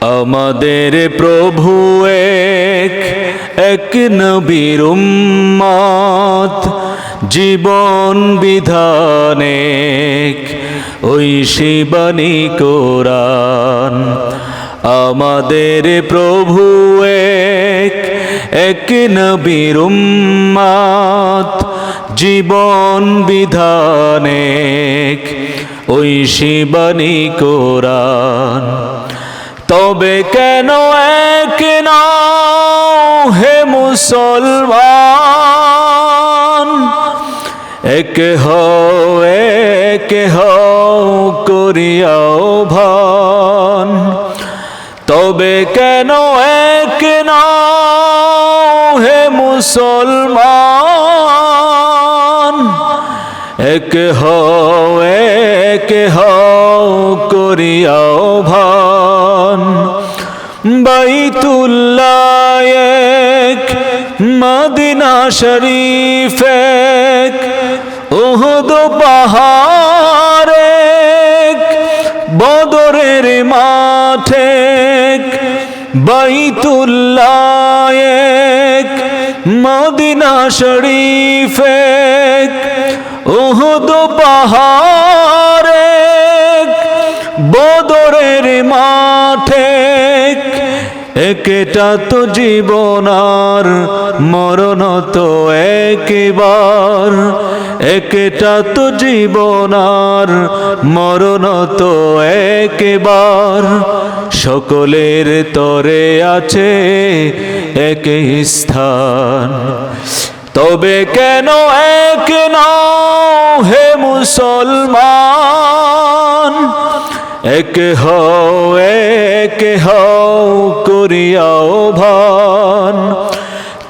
আমাদের প্রভু এক নবীর উম্মত, জীবন বিধানে ঐশী বাণী কোরআন। আমাদের প্রভু এক নবীর উম্মত, জীবন বিধানে ঐশী বাণী কোরআন। তবে কেন এক নাও হে মুসলমান, এক হও করিয়াও ভান। তবে কেন এক নাও হে মুসলমান, এক হও করিয়াও ভান। বাইতুল্লাহ এক, মদিনা শরীফ এক, উহুদ পাহাড় এক, বদরের মাঠ এক। বাইতুল্লাহ এক, মদিনা শরীফ এক, উহুদ পাহাড় এক, বদরের মাঠ এক। একটা তো জীবন আর মরণ তো একবার, একটা তো জীবন আর মরণ তো একবার। সকলের তরে আছে এক স্থান। তবে কেন এক নাও হে মুসলমান, এক হও করিয়াও ভান।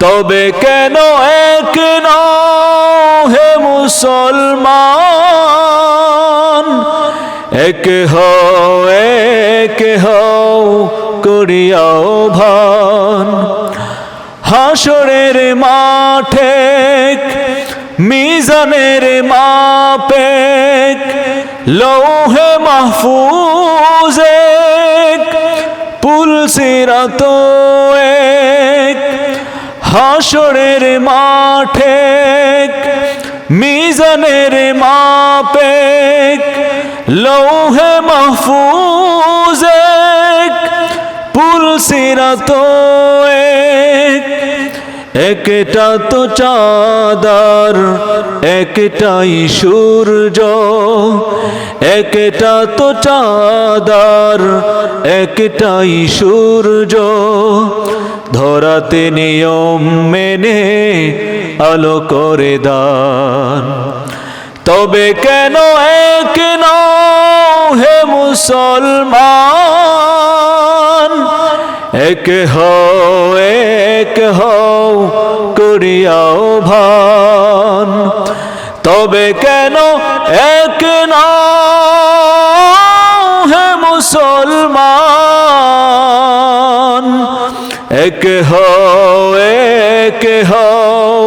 তবে কেন এক নাও হে মুসলমান, এক হও করিয়াও ভান। হাসরের মাঠে মিজানের মাপে, লৌহে মাহফুজ এক, পুল সিরাত এক। হাসরের মাঠে মিজানের মাপে, লৌহে মাহফুজ এক, পুল সিরাত এক। একটা তো চাঁদার একটাই সূর্য, একটা তো চাঁদার একটাই সূর্য। ধরাতে নিয়ম মেনে আলো করে দান। তবে কেন এক নাও হে মুসলমান, এক হও করিয়াও ভান। তবে কেন এক নাও হে মুসলমান, এক হও